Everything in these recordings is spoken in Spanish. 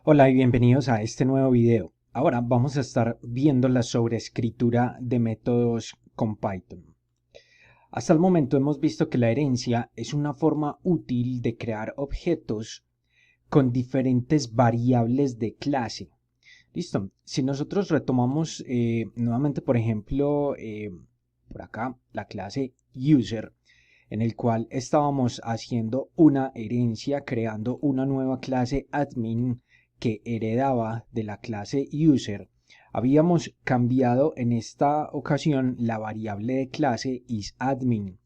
Hola y bienvenidos a este nuevo video. Ahora vamos a estar viendo la sobreescritura de métodos con Python. Hasta el momento hemos visto que la herencia es una forma útil de crear objetos con diferentes variables de clase. Listo. Si nosotros retomamos nuevamente, por ejemplo, por acá, la clase user, en el cual estábamos haciendo una herencia, creando una nueva clase admin que heredaba de la clase user. Habíamos cambiado en esta ocasión la variable de clase isAdmin,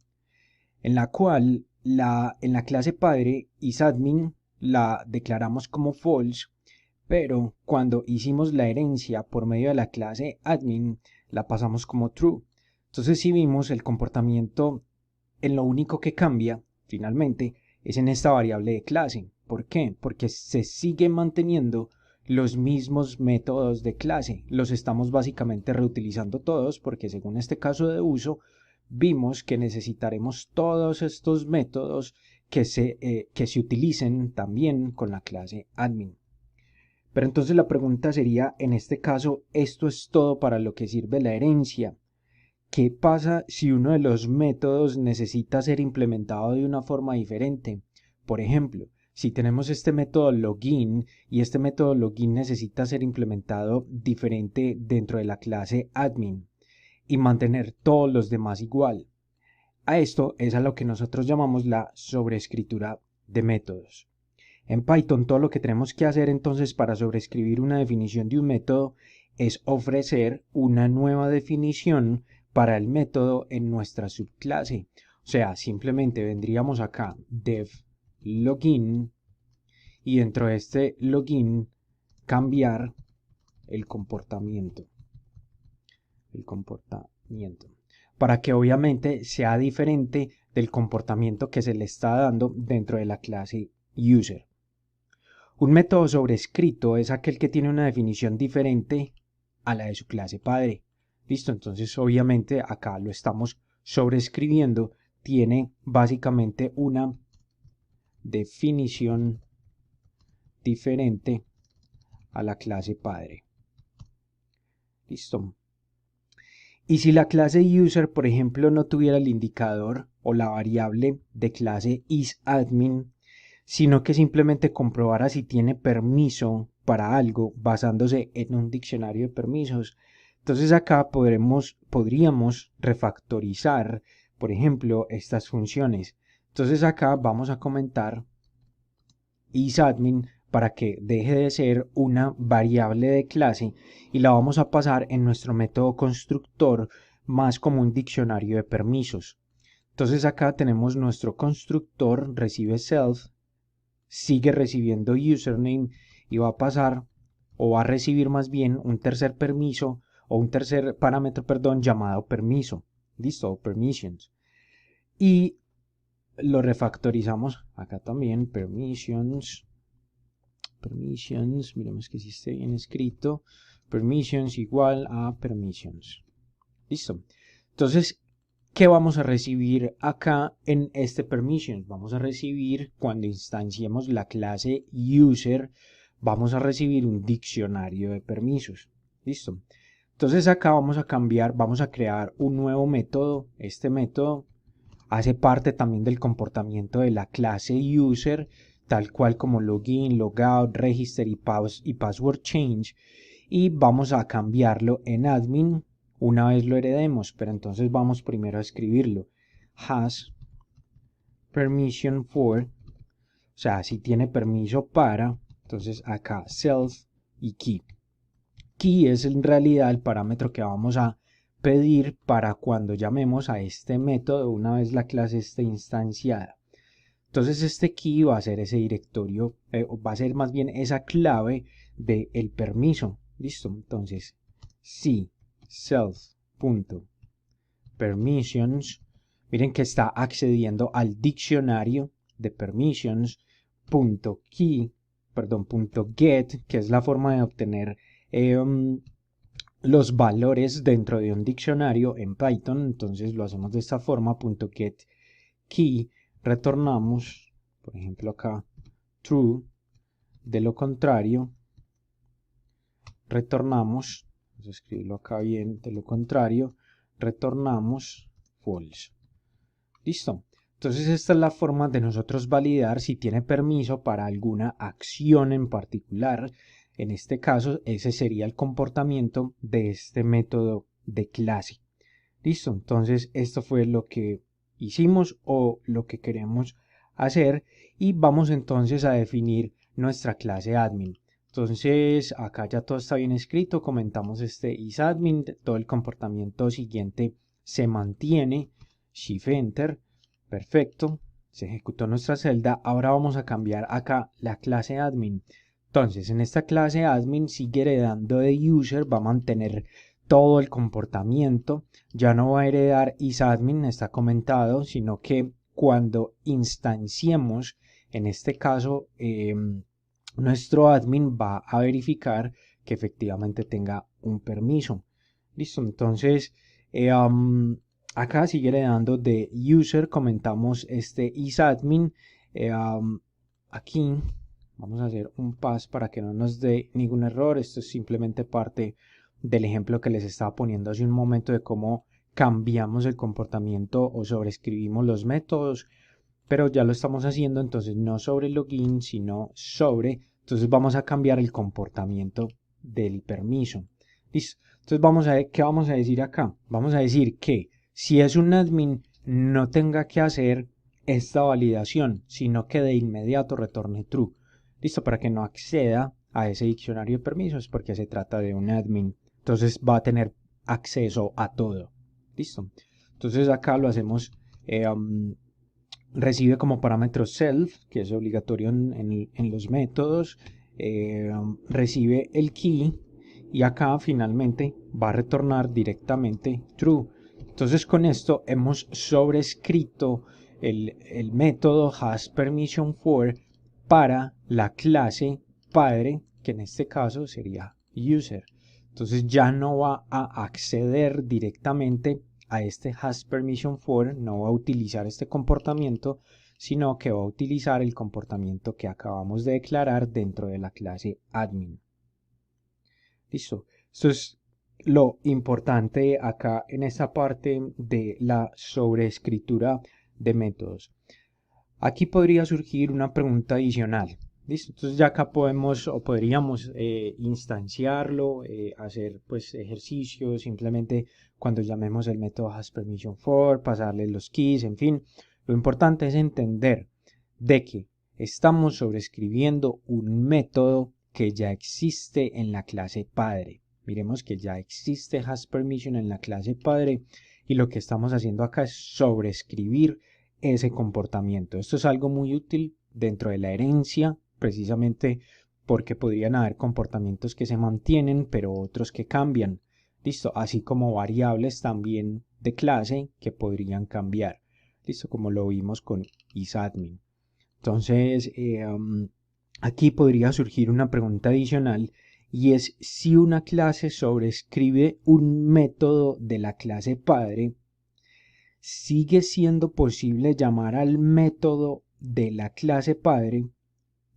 en la cual en la clase padre isAdmin la declaramos como false, pero cuando hicimos la herencia por medio de la clase admin la pasamos como true. Entonces si vimos el comportamiento, en lo único que cambia finalmente es en esta variable de clase. ¿Por qué? Porque se siguen manteniendo los mismos métodos de clase. Los estamos básicamente reutilizando todos porque según este caso de uso vimos que necesitaremos todos estos métodos que se utilicen también con la clase admin. Pero entonces la pregunta sería, en este caso, ¿esto es todo para lo que sirve la herencia? ¿Qué pasa si uno de los métodos necesita ser implementado de una forma diferente? Por ejemplo, si tenemos este método login y este método login necesita ser implementado diferente dentro de la clase admin y mantener todos los demás igual. A esto es a lo que nosotros llamamos la sobreescritura de métodos. En Python todo lo que tenemos que hacer entonces para sobreescribir una definición de un método es ofrecer una nueva definición para el método en nuestra subclase. O sea, simplemente vendríamos acá dev login y dentro de este login cambiar el comportamiento. Para que obviamente sea diferente del comportamiento que se le está dando dentro de la clase user. Un método sobrescrito es aquel que tiene una definición diferente a la de su clase padre. Listo, entonces obviamente acá lo estamos sobrescribiendo. Tiene básicamente una definición diferente a la clase padre. Listo. Y si la clase user, por ejemplo, no tuviera el indicador o la variable de clase isAdmin, sino que simplemente comprobara si tiene permiso para algo basándose en un diccionario de permisos. Entonces acá podríamos refactorizar, por ejemplo, estas funciones. Entonces acá vamos a comentar isAdmin para que deje de ser una variable de clase y la vamos a pasar en nuestro método constructor más como un diccionario de permisos. Entonces acá tenemos nuestro constructor recibe self, sigue recibiendo username y va a pasar o va a recibir más bien un tercer permiso o un tercer parámetro, perdón, llamado permiso. Listo, permissions. Y lo refactorizamos acá también, permissions, miremos que si esté bien escrito, permissions igual a permissions. Listo. Entonces, ¿qué vamos a recibir acá en este permission? Vamos a recibir, cuando instanciemos la clase user, vamos a recibir un diccionario de permisos. Listo. Entonces acá vamos a cambiar, vamos a crear un nuevo método. Este método hace parte también del comportamiento de la clase user, tal cual como login, logout, register y password change. Y vamos a cambiarlo en admin una vez lo heredemos, pero entonces vamos primero a escribirlo. Has permission for, o sea, si tiene permiso para, entonces acá self y key. Key es en realidad el parámetro que vamos a pedir para cuando llamemos a este método una vez la clase esté instanciada. Entonces este key va a ser ese directorio, va a ser más bien esa clave del permiso. Listo, entonces si self.permissions, miren que está accediendo al diccionario de permissions.key, perdón, .get, que es la forma de obtener los valores dentro de un diccionario en Python. Entonces lo hacemos de esta forma, .get key, retornamos, por ejemplo acá, true, de lo contrario, retornamos, vamos a escribirlo acá bien, de lo contrario, retornamos false. Listo. Entonces esta es la forma de nosotros validar si tiene permiso para alguna acción en particular. En este caso, ese sería el comportamiento de este método de clase. Listo. Entonces esto fue lo que hicimos o lo que queremos hacer y vamos entonces a definir nuestra clase admin. Entonces acá ya todo está bien escrito, comentamos este isAdmin, todo el comportamiento siguiente se mantiene, Shift Enter, perfecto, se ejecutó nuestra celda. Ahora vamos a cambiar acá la clase admin. Entonces en esta clase admin sigue heredando de user, va a mantener todo el comportamiento, ya no va a heredar isAdmin, está comentado, sino que cuando instanciemos, en este caso, nuestro admin va a verificar que efectivamente tenga un permiso. Listo, entonces acá sigue heredando de user, comentamos este isAdmin. Aquí vamos a hacer un pass para que no nos dé ningún error. Esto es simplemente parte del ejemplo que les estaba poniendo hace un momento de cómo cambiamos el comportamiento o sobreescribimos los métodos, pero ya lo estamos haciendo, entonces no sobre el login, sino sobre, entonces vamos a cambiar el comportamiento del permiso. Listo. Entonces vamos a ver, ¿qué vamos a decir acá? Vamos a decir que si es un admin no tenga que hacer esta validación, sino que de inmediato retorne true. Listo, para que no acceda a ese diccionario de permisos, porque se trata de un admin. Entonces va a tener acceso a todo. Listo. Entonces acá lo hacemos, recibe como parámetro self, que es obligatorio en los métodos, recibe el key y acá finalmente va a retornar directamente true. Entonces con esto hemos sobrescrito el método hasPermission4 para la clase padre, que en este caso sería user. Entonces ya no va a acceder directamente a este hasPermission4, no va a utilizar este comportamiento, sino que va a utilizar el comportamiento que acabamos de declarar dentro de la clase admin. Listo. Esto es lo importante acá en esta parte de la sobreescritura de métodos. Aquí podría surgir una pregunta adicional. ¿Listo? Entonces ya acá podemos o podríamos instanciarlo, hacer pues ejercicios, simplemente cuando llamemos el método hasPermission4, pasarle los keys, en fin. Lo importante es entender de que estamos sobreescribiendo un método que ya existe en la clase padre. Miremos que ya existe hasPermission en la clase padre y lo que estamos haciendo acá es sobreescribir ese comportamiento. Esto es algo muy útil dentro de la herencia, precisamente porque podrían haber comportamientos que se mantienen, pero otros que cambian. Listo, así como variables también de clase que podrían cambiar. Listo, como lo vimos con isAdmin. Entonces, aquí podría surgir una pregunta adicional y es si una clase sobrescribe un método de la clase padre, sigue siendo posible llamar al método de la clase padre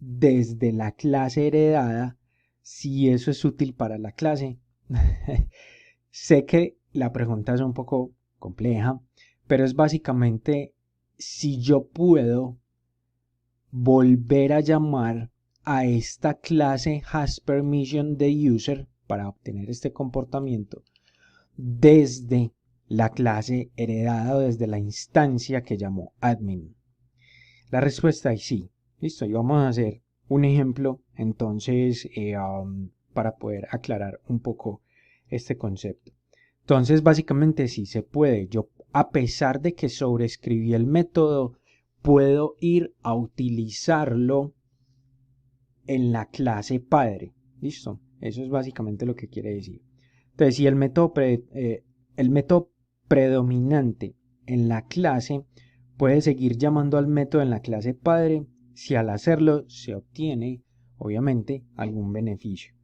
desde la clase heredada si eso es útil para la clase. Sé que la pregunta es un poco compleja, pero es básicamente si yo puedo volver a llamar a esta clase hasPermission de user para obtener este comportamiento desde la clase heredada o desde la instancia que llamó admin. La respuesta es sí. Listo, y vamos a hacer un ejemplo entonces para poder aclarar un poco este concepto. Entonces básicamente sí se puede. Yo, a pesar de que sobreescribí el método, puedo ir a utilizarlo en la clase padre. Listo, eso es básicamente lo que quiere decir. Entonces si el método predominante en la clase puede seguir llamando al método en la clase padre si al hacerlo se obtiene obviamente algún beneficio.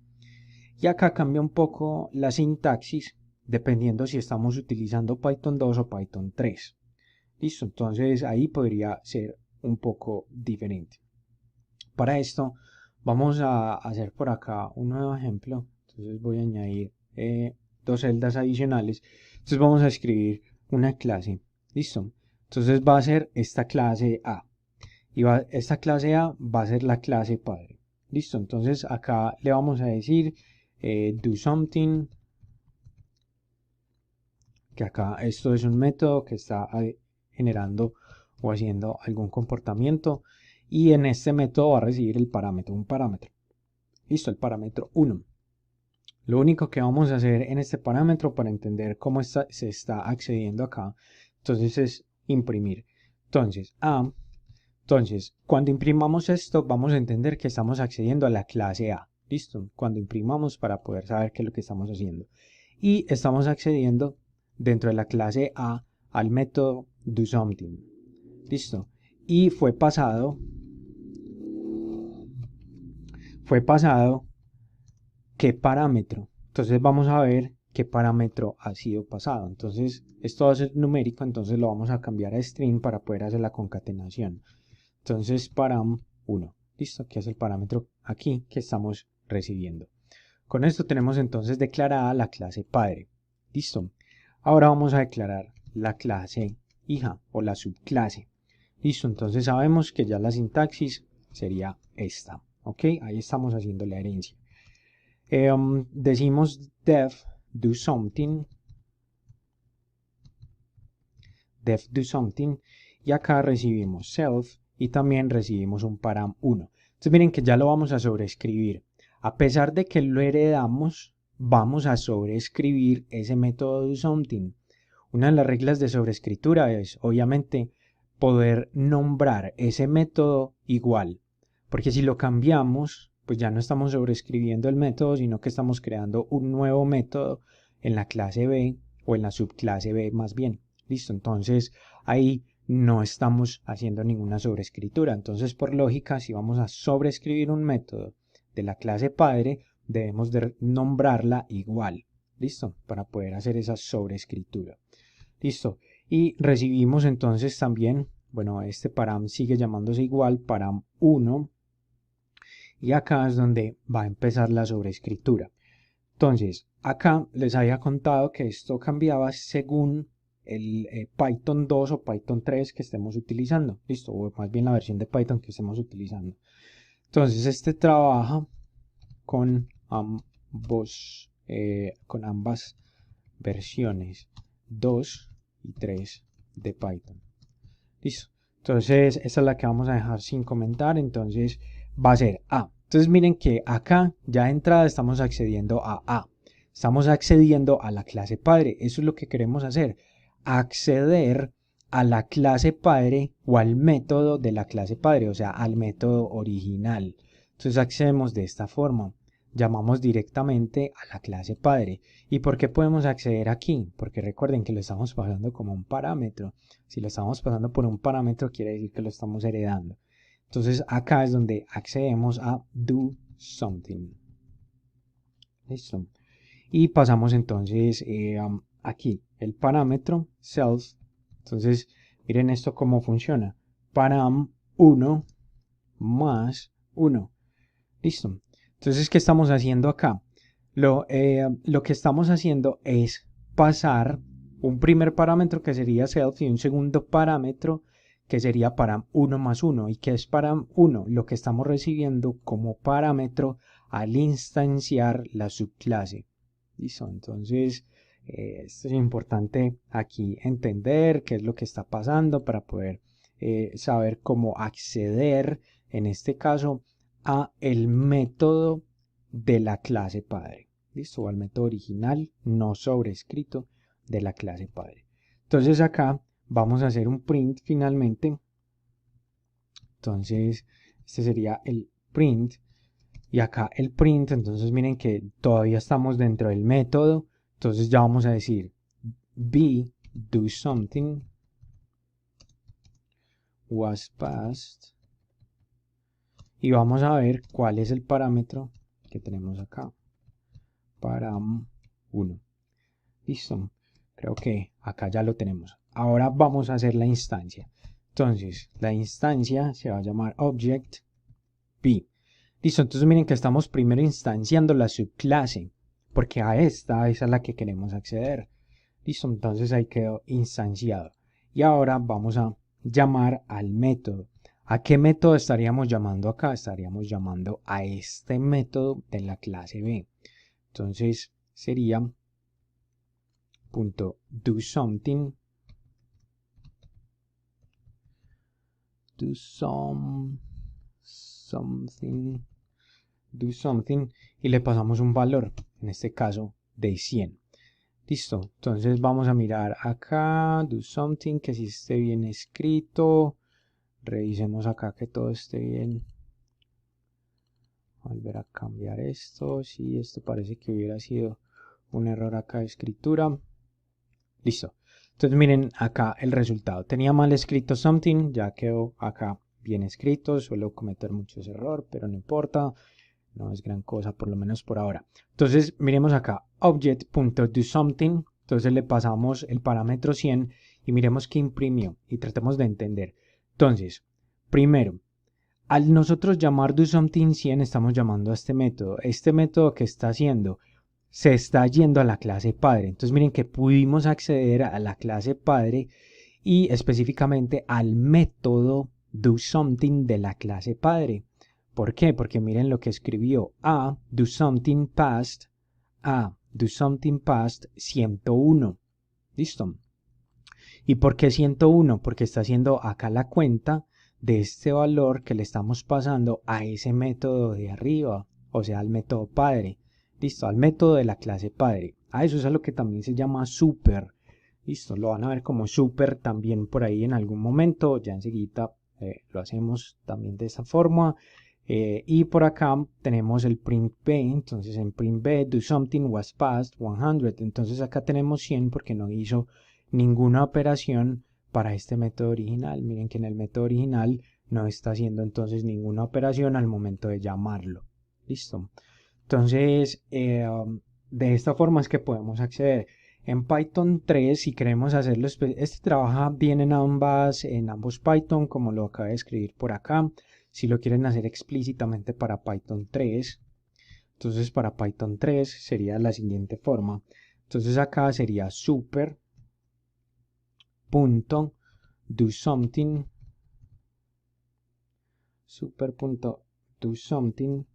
Y acá cambia un poco la sintaxis dependiendo si estamos utilizando Python 2 o Python 3. Listo, entonces ahí podría ser un poco diferente. Para esto vamos a hacer por acá un nuevo ejemplo. Entonces voy a añadir dos celdas adicionales. Entonces vamos a escribir una clase. Listo. Entonces va a ser esta clase A. Y esta clase A va a ser la clase padre. Listo. Entonces acá le vamos a decir do something. Que acá esto es un método que está generando o haciendo algún comportamiento. Y en este método va a recibir el parámetro, un parámetro. Listo, el parámetro 1. Lo único que vamos a hacer en este parámetro para entender cómo se está accediendo acá, entonces es imprimir. Entonces, cuando imprimamos esto, vamos a entender que estamos accediendo a la clase A. Listo, cuando imprimamos para poder saber qué es lo que estamos haciendo. Y estamos accediendo dentro de la clase A al método doSomething. Listo. Y fue pasado qué parámetro. Entonces vamos a ver qué parámetro ha sido pasado. Entonces esto va a ser numérico, entonces lo vamos a cambiar a string para poder hacer la concatenación. Entonces param1, listo, que es el parámetro aquí que estamos recibiendo. Con esto tenemos entonces declarada la clase padre. Listo. Ahora vamos a declarar la clase hija o la subclase. Listo, entonces sabemos que ya la sintaxis sería esta. Ok, ahí estamos haciendo la herencia. Decimos def do something y acá recibimos self y también recibimos un param1. Entonces miren que ya lo vamos a sobreescribir. A pesar de que lo heredamos, vamos a sobreescribir ese método doSomething. Una de las reglas de sobreescritura es obviamente poder nombrar ese método igual, porque si lo cambiamos pues ya no estamos sobreescribiendo el método, sino que estamos creando un nuevo método en la clase B o en la subclase B más bien. Listo, entonces ahí no estamos haciendo ninguna sobreescritura. Entonces por lógica, si vamos a sobreescribir un método de la clase padre, debemos de nombrarla igual. Listo, para poder hacer esa sobreescritura. Listo, y recibimos entonces también, bueno, este param sigue llamándose igual, param1. Y acá es donde va a empezar la sobreescritura. Entonces, acá les había contado que esto cambiaba según el Python 2 o Python 3 que estemos utilizando. Listo, o más bien la versión de Python que estemos utilizando. Entonces, este trabaja con ambas versiones 2 y 3 de Python. Listo. Entonces, esta es la que vamos a dejar sin comentar. Entonces, va a ser A. Entonces miren que acá ya de entrada estamos accediendo a A. Estamos accediendo a la clase padre. Eso es lo que queremos hacer. Acceder a la clase padre o al método de la clase padre, o sea, al método original. Entonces accedemos de esta forma. Llamamos directamente a la clase padre. ¿Y por qué podemos acceder aquí? Porque recuerden que lo estamos pasando como un parámetro. Si lo estamos pasando por un parámetro, quiere decir que lo estamos heredando. Entonces acá es donde accedemos a do something. Listo. Y pasamos entonces aquí el parámetro self. Entonces miren esto cómo funciona. Param1 más 1. Listo. Entonces, ¿qué estamos haciendo acá? Lo que estamos haciendo es pasar un primer parámetro que sería self y un segundo parámetro que sería param1 más 1. ¿Y qué es param1? Lo que estamos recibiendo como parámetro al instanciar la subclase. ¿Listo? Entonces, esto es importante aquí entender qué es lo que está pasando para poder saber cómo acceder, en este caso, a el método de la clase padre. ¿Listo? O al método original no sobrescrito de la clase padre. Entonces acá vamos a hacer un print finalmente. Entonces este sería el print. Y acá el print, entonces miren que todavía estamos dentro del método. Entonces ya vamos a decir b do something was passed. Y vamos a ver cuál es el parámetro que tenemos acá. Param1. Listo. Creo que acá ya lo tenemos. Ahora vamos a hacer la instancia. Entonces, la instancia se va a llamar object b. Listo. Entonces miren que estamos primero instanciando la subclase. porque a esta es a la que queremos acceder. Listo, entonces ahí quedó instanciado. Y ahora vamos a llamar al método. ¿A qué método estaríamos llamando acá? Estaríamos llamando a este método de la clase B. Entonces sería .doSomething do something y le pasamos un valor, en este caso de 100. Listo, entonces vamos a mirar acá, do something, que si esté bien escrito. Revisemos acá que todo esté bien. Volver a cambiar esto. Sí, esto parece que hubiera sido un error acá de escritura. Listo. Entonces miren acá el resultado. Tenía mal escrito something, ya quedó acá bien escrito. Suelo cometer muchos errores, pero no importa. No es gran cosa, por lo menos por ahora. Entonces miremos acá, object.doSomething. Entonces le pasamos el parámetro 100 y miremos qué imprimió y tratemos de entender. Entonces, primero, al nosotros llamar doSomething 100 estamos llamando a este método. Este método que está haciendo se está yendo a la clase padre. Entonces miren que pudimos acceder a la clase padre y específicamente al método doSomething de la clase padre. ¿Por qué? Porque miren lo que escribió a doSomething passed 101. ¿Listo? ¿Y por qué 101? Porque está haciendo acá la cuenta de este valor que le estamos pasando a ese método de arriba, o sea, al método padre. Listo, al método de la clase padre. A eso es a lo que también se llama super. Listo, lo van a ver como super también por ahí en algún momento. Ya enseguida lo hacemos también de esa forma. Y por acá tenemos el print b. Entonces en print b, doSomething was passed 100. Entonces acá tenemos 100 porque no hizo ninguna operación para este método original. Miren que en el método original no está haciendo entonces ninguna operación al momento de llamarlo. Listo. Entonces, de esta forma es que podemos acceder. En Python 3, si queremos hacerlo, este trabaja bien en ambos Python, como lo acabo de escribir por acá. Si lo quieren hacer explícitamente para Python 3, entonces para Python 3 sería la siguiente forma. Entonces acá sería super.doSomething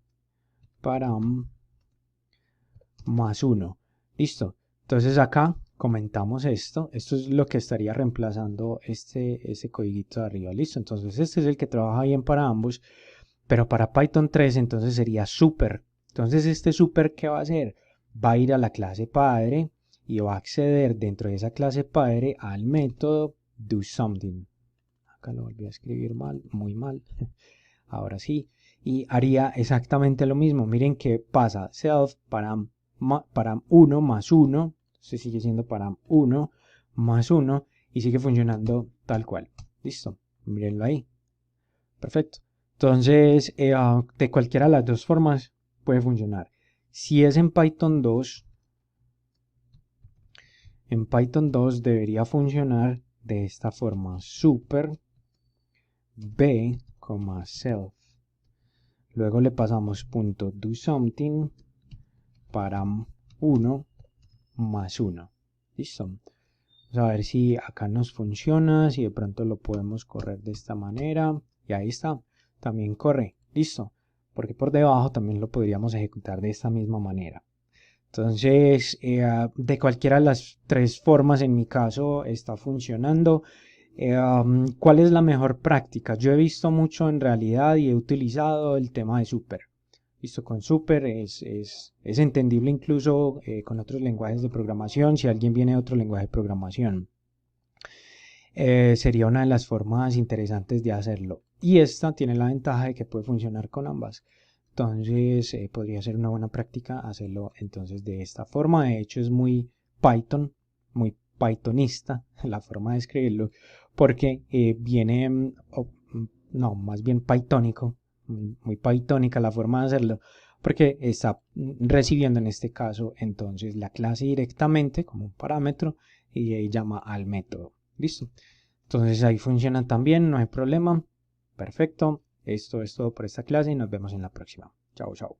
param más 1. Listo. Entonces acá comentamos esto. Esto es lo que estaría reemplazando ese codiguito de arriba. Listo. Entonces este es el que trabaja bien para ambos. Pero para Python 3 entonces sería super. Entonces este super, ¿qué va a hacer? Va a ir a la clase padre y va a acceder dentro de esa clase padre al método doSomething. Acá lo volví a escribir mal, muy mal. Ahora sí. Y haría exactamente lo mismo. Miren que pasa self param 1 más 1. Se sigue siendo param 1 más 1 y sigue funcionando tal cual. Listo. Mírenlo ahí. Perfecto. Entonces, de cualquiera de las dos formas puede funcionar. Si es en Python 2, debería funcionar de esta forma. Super b, self. Luego le pasamos .doSomething para 1 más 1. Listo. Vamos a ver si acá nos funciona, si de pronto lo podemos correr de esta manera. Y ahí está. También corre. Listo. Porque por debajo también lo podríamos ejecutar de esta misma manera. Entonces, de cualquiera de las tres formas en mi caso está funcionando. ¿Cuál es la mejor práctica? Yo he visto mucho en realidad y he utilizado el tema de super. Listo, con super es entendible incluso con otros lenguajes de programación, si alguien viene de otro lenguaje de programación. Sería una de las formas interesantes de hacerlo. Y esta tiene la ventaja de que puede funcionar con ambas. Entonces podría ser una buena práctica hacerlo entonces de esta forma. De hecho es muy Python, muy Pythonista la forma de escribirlo, porque viene, no, más bien Pythónico, muy Pythónica la forma de hacerlo, porque está recibiendo en este caso entonces la clase directamente como un parámetro y ahí llama al método. Listo. Entonces ahí funciona también, no hay problema. Perfecto. Esto es todo por esta clase y nos vemos en la próxima. Chao, chao.